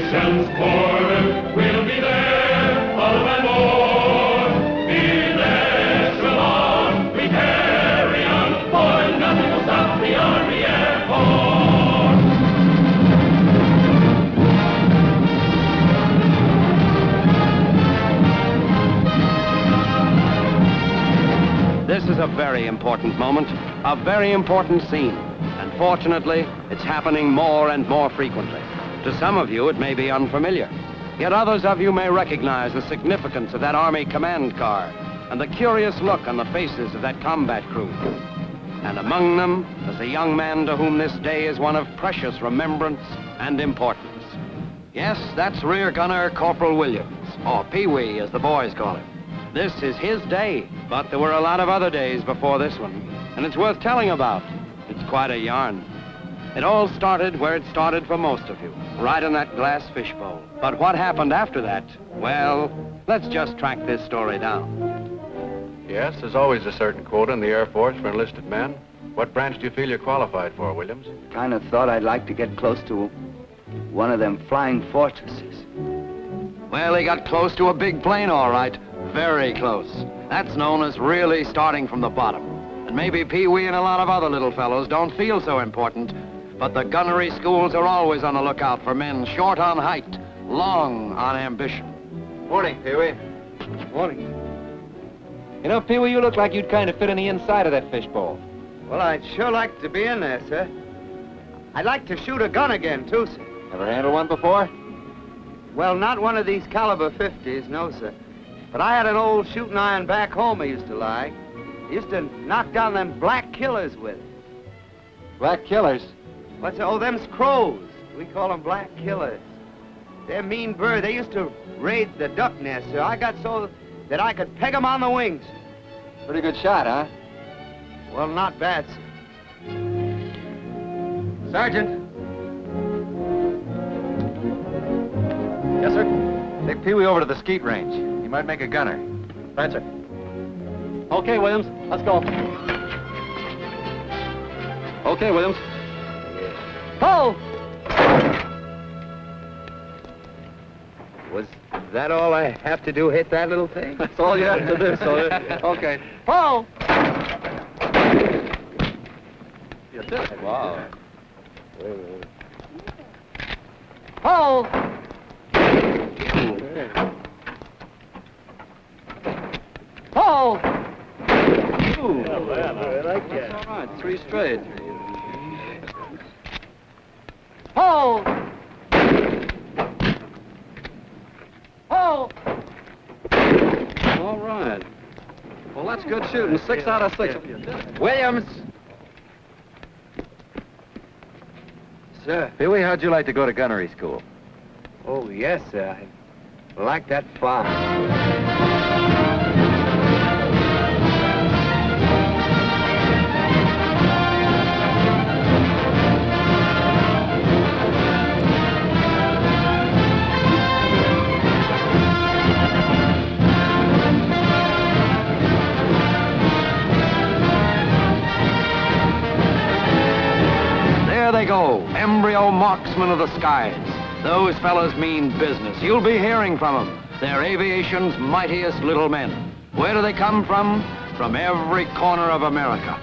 nation's foreman will be there, all and more. Be there, so long, we carry on, for nothing will stop the Army Air Force. This is a very important moment, a very important scene, and fortunately, it's happening more and more frequently. To some of you, it may be unfamiliar, yet others of you may recognize the significance of that Army command car and the curious look on the faces of that combat crew. And among them is a young man to whom this day is one of precious remembrance and importance. Yes, that's Rear Gunner Corporal Williams, or Pee-wee as the boys call him. This is his day, but there were a lot of other days before this one, and it's worth telling about. It's quite a yarn. It all started where it started for most of you, right in that glass fishbowl. But what happened after that, well, let's just track this story down. Yes, there's always a certain quota in the Air Force for enlisted men. What branch do you feel you're qualified for, Williams? Kind of thought I'd like to get close to one of them flying fortresses. Well, he got close to a big plane, all right. Very close. That's known as really starting from the bottom. And maybe Pee-wee and a lot of other little fellows don't feel so important, but the gunnery schools are always on the lookout for men short on height, long on ambition. Morning, Pee-wee. Morning. You know, Pee-wee, you look like you'd kind of fit in the inside of that fishbowl. Well, I'd sure like to be in there, sir. I'd like to shoot a gun again, too, sir. Ever handled one before? Well, not one of these caliber 50s, no, sir. But I had an old shooting iron back home I used to like. I used to knock down them black killers with it. Black killers? What's that? Oh, them's crows. We call them black killers. They're mean birds. They used to raid the duck nest, sir. I got so that I could peg them on the wings. Pretty good shot, huh? Well, not bad, sir. Sergeant. Yes, sir? Take Pee-wee over to the skeet range. He might make a gunner. Right, sir. Okay, Williams, let's go. Okay, Williams. Ho! Was that all I have to do, hit that little thing? That's all you have to do, soldier. Okay. Ho! You did it. Wow. Ho! Ho! Ooh. I like that. That's all right, 3 straight. Ho! Ho! All right. Well, that's good shooting. 6 out of 6. Williams! Sir. Pee-wee, how'd you like to go to gunnery school? Oh, yes, sir. I like that fine. There they go, embryo marksmen of the skies. Those fellas mean business. You'll be hearing from them. They're aviation's mightiest little men. Where do they come from? From every corner of America.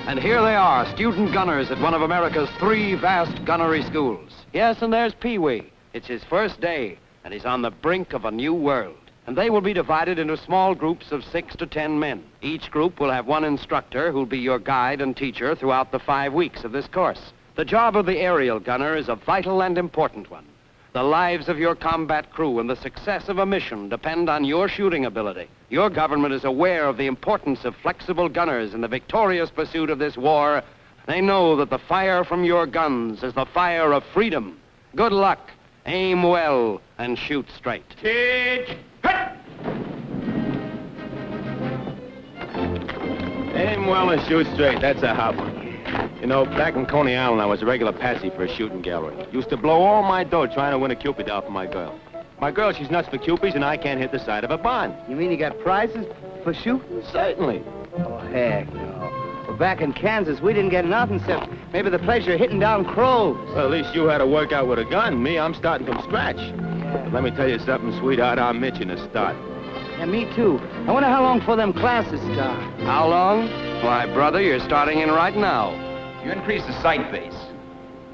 And here they are, student gunners at one of America's 3 vast gunnery schools. Yes, and there's Pee-wee. It's his first day, and he's on the brink of a new world. And they will be divided into small groups of 6 to 10 men. Each group will have one instructor who'll be your guide and teacher throughout the 5 weeks of this course. The job of the aerial gunner is a vital and important one. The lives of your combat crew and the success of a mission depend on your shooting ability. Your government is aware of the importance of flexible gunners in the victorious pursuit of this war. They know that the fire from your guns is the fire of freedom. Good luck, aim well, and shoot straight. Teach! Hut! Aim well and shoot straight. That's a hot one. You know, back in Coney Island, I was a regular patsy for a shooting gallery. Used to blow all my dough trying to win a Cupid doll for my girl. My girl, she's nuts for Cupids, and I can't hit the side of a barn. You mean you got prizes for shooting? Certainly. Oh, heck no. Well, back in Kansas, we didn't get nothing except maybe the pleasure of hitting down crows. Well, at least you had to work out with a gun. Me, I'm starting from scratch. But let me tell you something, sweetheart, I'm itching to start. Yeah, me too. I wonder how long before them classes start. How long? Why, brother, you're starting in right now. You increase the sight base.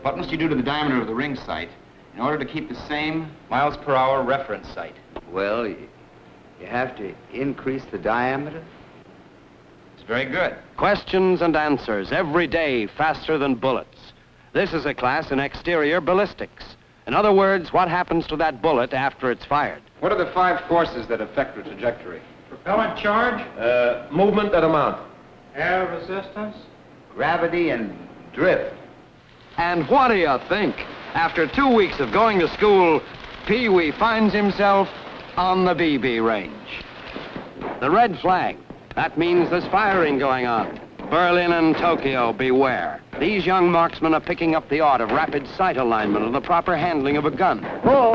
What must you do to the diameter of the ring sight in order to keep the same miles per hour reference sight? Well, you have to increase the diameter. It's very good. Questions and answers every day faster than bullets. This is a class in exterior ballistics. In other words, what happens to that bullet after it's fired? What are the 5 forces that affect the trajectory? Propellant charge, Movement at amount. air resistance. Gravity and drift. And what do you think? After 2 weeks of going to school, Pee-wee finds himself on the BB range. The red flag. That means there's firing going on. Berlin and Tokyo, beware. These young marksmen are picking up the art of rapid sight alignment and the proper handling of a gun. Oh!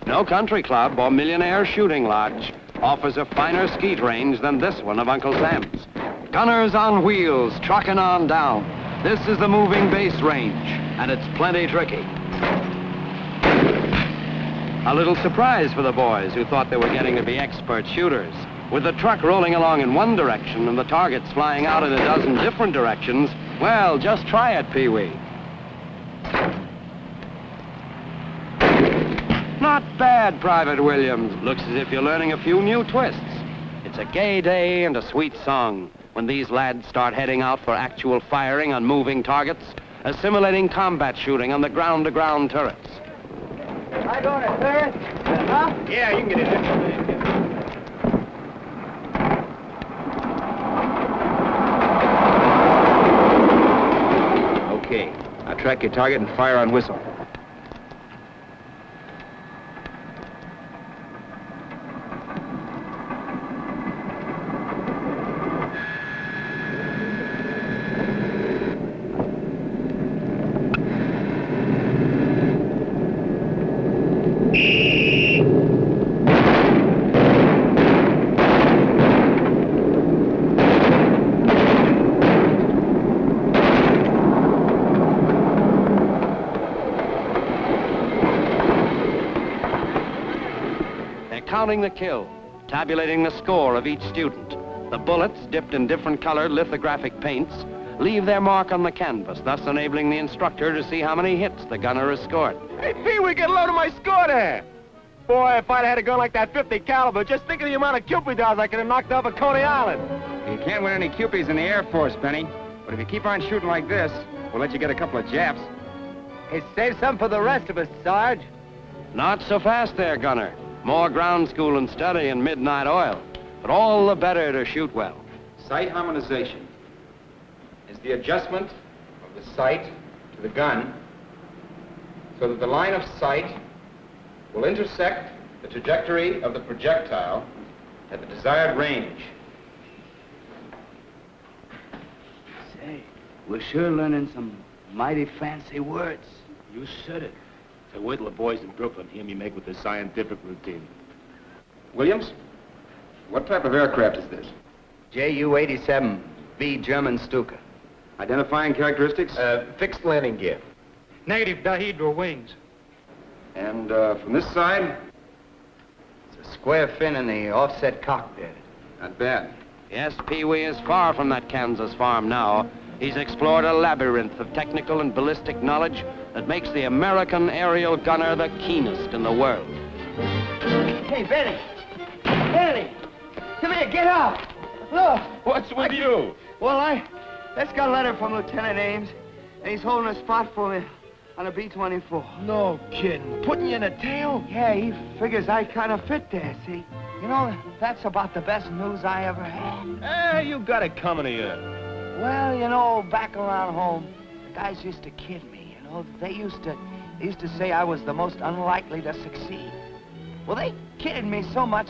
No country club or millionaire shooting lodge offers a finer skeet range than this one of Uncle Sam's. Gunners on wheels, trucking on down. This is the moving base range, and it's plenty tricky. A little surprise for the boys who thought they were getting to be expert shooters. With the truck rolling along in one direction and the targets flying out in a dozen different directions, well, just try it, Pee-wee. Not bad, Private Williams. Looks as if you're learning a few new twists. It's a gay day and a sweet song when these lads start heading out for actual firing on moving targets, assimilating combat shooting on the ground-to-ground turrets. Am I going to clear it? Huh? Yeah, you can get in there. Okay. Now track your target and fire on whistle. Counting the kill, tabulating the score of each student. The bullets, dipped in different colored lithographic paints, leave their mark on the canvas, thus enabling the instructor to see how many hits the gunner has scored. Hey, Pee-wee, get a load of my score there. Boy, if I'd had a gun like that 50 caliber, just think of the amount of Cupid dolls I could have knocked off at Coney Island. You can't win any Cupies in the Air Force, Benny. But if you keep on shooting like this, we'll let you get a couple of Japs. Hey, save some for the rest of us, Sarge. Not so fast there, gunner. More ground school and study and midnight oil. But all the better to shoot well. Sight harmonization is the adjustment of the sight to the gun so that the line of sight will intersect the trajectory of the projectile at the desired range. Say, we're sure learning some mighty fancy words. You said it. So wait till the boys in Brooklyn hear me make with the scientific routine. Williams, what type of aircraft is this? Ju-87B German Stuka. Identifying characteristics? Fixed landing gear. Negative dihedral wings. And from this side? It's a square fin in the offset cockpit. Not bad. Yes, Pee-wee is far from that Kansas farm now. He's explored a labyrinth of technical and ballistic knowledge that makes the American aerial gunner the keenest in the world. Hey, Benny! Benny! Come here, get out! Look! What's with you? Well, I just got a letter from Lieutenant Ames, and he's holding a spot for me on a B-24. No kidding. Putting you in a tail? Yeah, he figures I kind of fit there, see? You know, that's about the best news I ever had. You got it coming to you. Well, you know, back around home, the guys used to kid me, you know. They used to say I was the most unlikely to succeed. Well, they kidded me so much,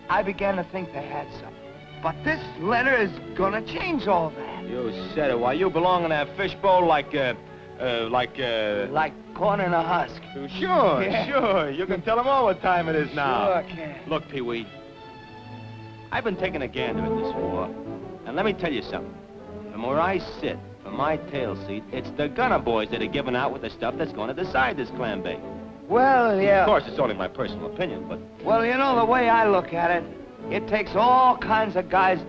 I began to think they had something. But this letter is gonna change all that. You said it. Why, you belong in that fishbowl like corn in a husk. Sure, Yeah. sure. You can tell them all what time it is now. Sure can. Look, Pee-wee, I've been taking a gander at this war, and let me tell you something. From where I sit, from my tail seat, it's the gunner boys that are giving out with the stuff that's going to decide this clam bake. Well, yeah. Of course, it's only my personal opinion, but... Well, you know, the way I look at it, it takes all kinds of guys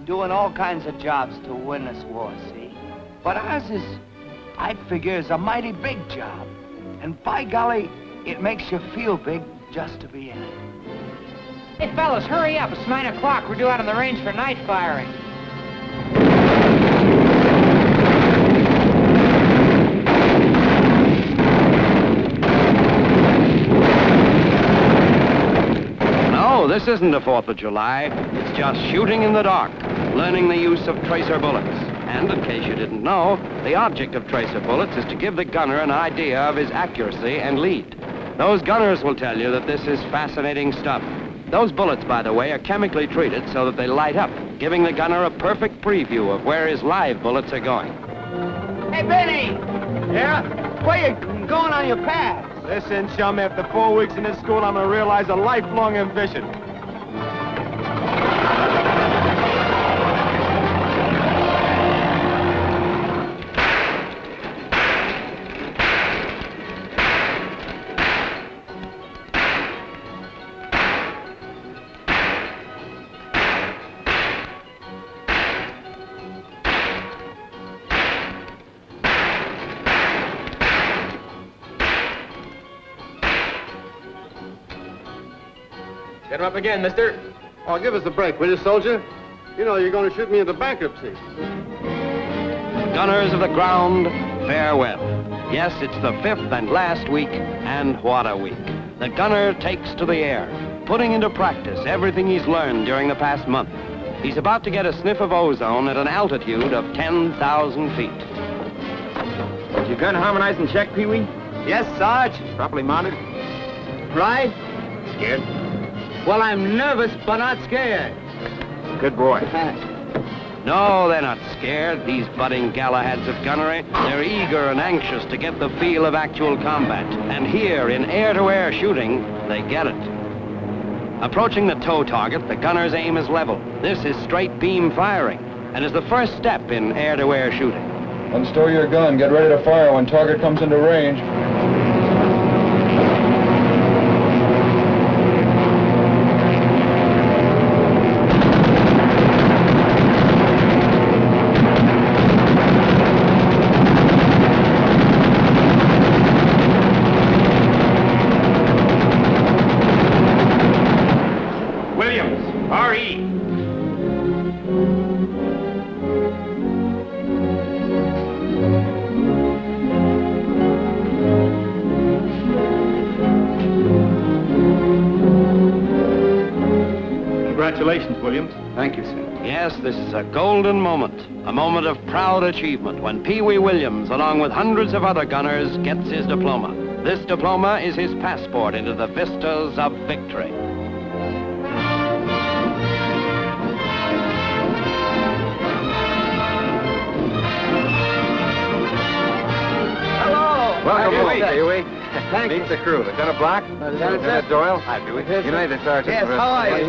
doing all kinds of jobs to win this war, see? But ours is, I figure, is a mighty big job. And by golly, it makes you feel big just to be in it. Hey, fellas, hurry up. It's 9 o'clock. We're due out on the range for night firing. No, this isn't the 4th of July. It's just shooting in the dark, learning the use of tracer bullets. And in case you didn't know, the object of tracer bullets is to give the gunner an idea of his accuracy and lead. Those gunners will tell you that this is fascinating stuff. Those bullets, by the way, are chemically treated so that they light up, giving the gunner a perfect preview of where his live bullets are going. Hey, Benny! Yeah? Where you going on your pass? Listen, chum, after 4 weeks in this school, I'm going to realize a lifelong ambition. Get him up again, mister. Oh, give us a break, will you, soldier? You know you're going to shoot me into bankruptcy. Gunners of the ground, farewell. Yes, it's the 5th and last week, and what a week. The gunner takes to the air, putting into practice everything he's learned during the past month. He's about to get a sniff of ozone at an altitude of 10,000 feet. Is your gun harmonized and checked, Pee-wee? Yes, Sarge. Properly mounted? Right? Scared? Well, I'm nervous, but not scared. Good boy. No, they're not scared, these budding Galahads of gunnery. They're eager and anxious to get the feel of actual combat. And here, in air-to-air shooting, they get it. Approaching the tow target, the gunner's aim is level. This is straight beam firing, and is the first step in air-to-air shooting. Unstow your gun. Get ready to fire when target comes into range. Congratulations, Williams. Thank you, sir. Yes, this is a golden moment, a moment of proud achievement when Pee Wee Williams, along with hundreds of other gunners, gets his diploma. This diploma is his passport into the vistas of victory. Hello. Welcome home, Pee-wee. Pee-wee. Thank Meet you. the crew. Lieutenant Block, Lieutenant Doyle. Hi, Pee-wee. You made it, Sergeant. Yes, how are you?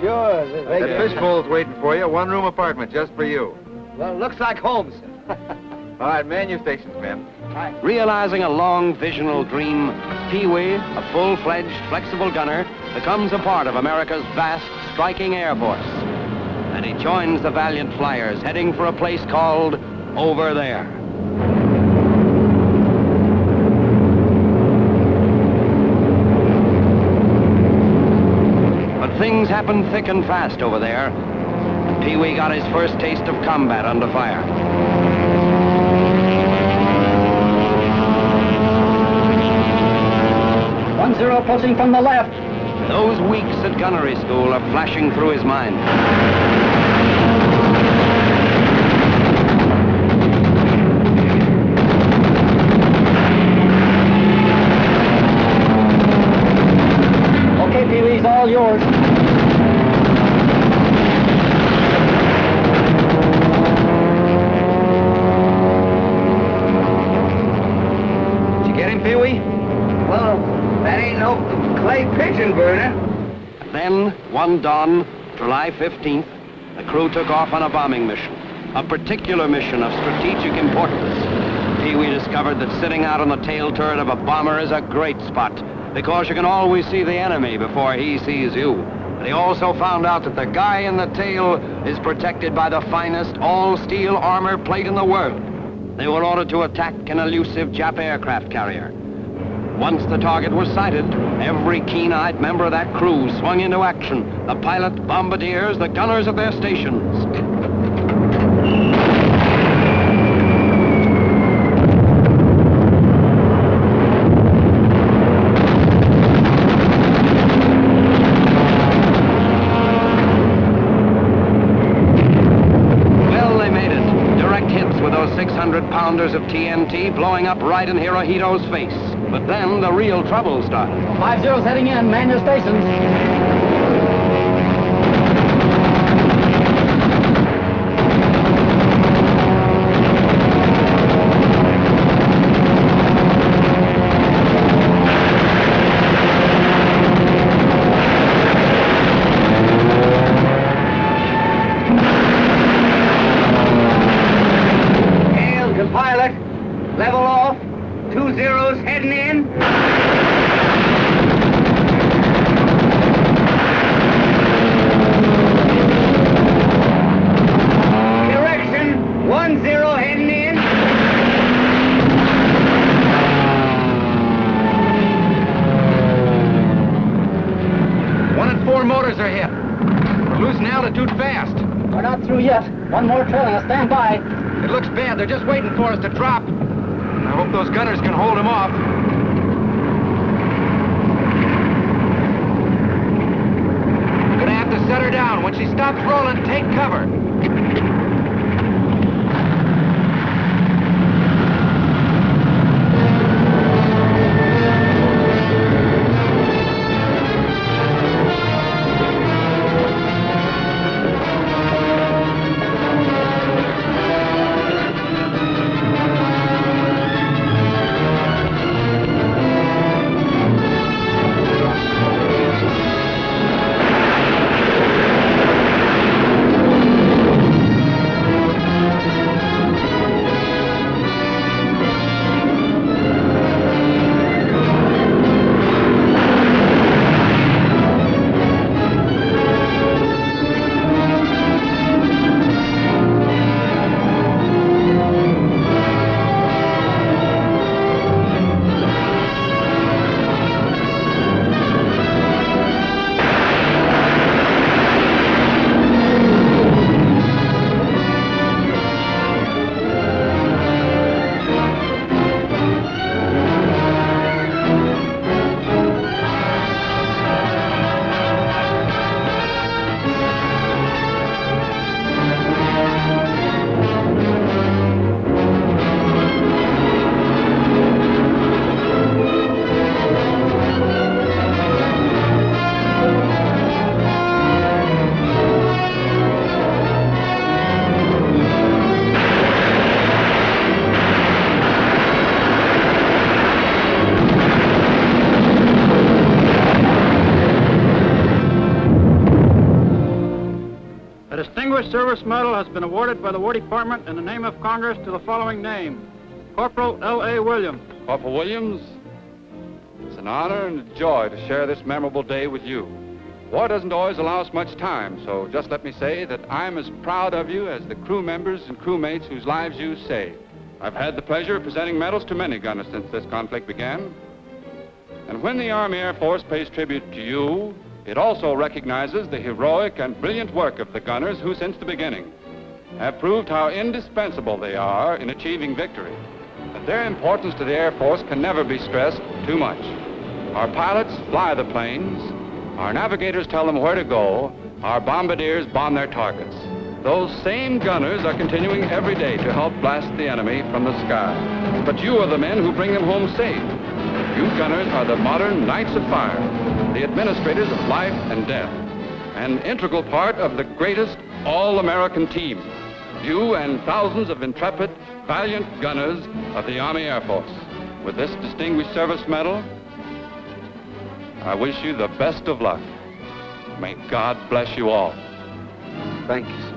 Sure. That fishbowl's waiting for you. One-room apartment just for you. Well, looks like home, sir. All right, man your stations, men. Realizing a long visional dream, Pee Wee, a full-fledged, flexible gunner, becomes a part of America's vast, striking Air Force. And he joins the valiant flyers heading for a place called Over There. But things happen thick and fast over there. And Pee Wee got his first taste of combat under fire. 1-0 approaching from the left. Those weeks at gunnery school are flashing through his mind. Okay, Pee-wee's all yours. Did you get him, Pee-wee? Well, that ain't no clay pigeon burner. Then, one dawn, July 15th, the crew took off on a bombing mission, a particular mission of strategic importance. Pee-wee discovered that sitting out on the tail turret of a bomber is a great spot because you can always see the enemy before he sees you. But he also found out that the guy in the tail is protected by the finest all-steel armor plate in the world. They were ordered to attack an elusive Jap aircraft carrier. Once the target was sighted, every keen-eyed member of that crew swung into action. The pilot, bombardiers, the gunners at their stations. Well, they made it. Direct hits with those 600-pounders of TNT blowing up right in Hirohito's face. But then the real trouble started. 5-0's heading in. Man your stations. Hail to pilot. Level off. 2-0's heading in. Correction, 1-0 heading in. One and four motors are hit. We're losing altitude fast. We're not through yet. One more trailing us. Stand by. It looks bad. They're just waiting for us to drop. I hope those gunners can hold them off. Gonna have to set her down. When she stops rolling, take cover. Service Medal has been awarded by the War Department in the name of Congress to the following name: Corporal L.A. Williams. Corporal Williams, it's an honor and a joy to share this memorable day with you. War doesn't always allow us much time, so just let me say that I'm as proud of you as the crew members and crewmates whose lives you saved. I've had the pleasure of presenting medals to many gunners since this conflict began. And when the Army Air Force pays tribute to you, it also recognizes the heroic and brilliant work of the gunners who, since the beginning, have proved how indispensable they are in achieving victory. But their importance to the Air Force can never be stressed too much. Our pilots fly the planes, our navigators tell them where to go, our bombardiers bomb their targets. Those same gunners are continuing every day to help blast the enemy from the sky. But you are the men who bring them home safe. You gunners are the modern knights of fire, the administrators of life and death, an integral part of the greatest all-American team. You and thousands of intrepid, valiant gunners of the Army Air Force. With this Distinguished Service Medal, I wish you the best of luck. May God bless you all. Thank you, sir.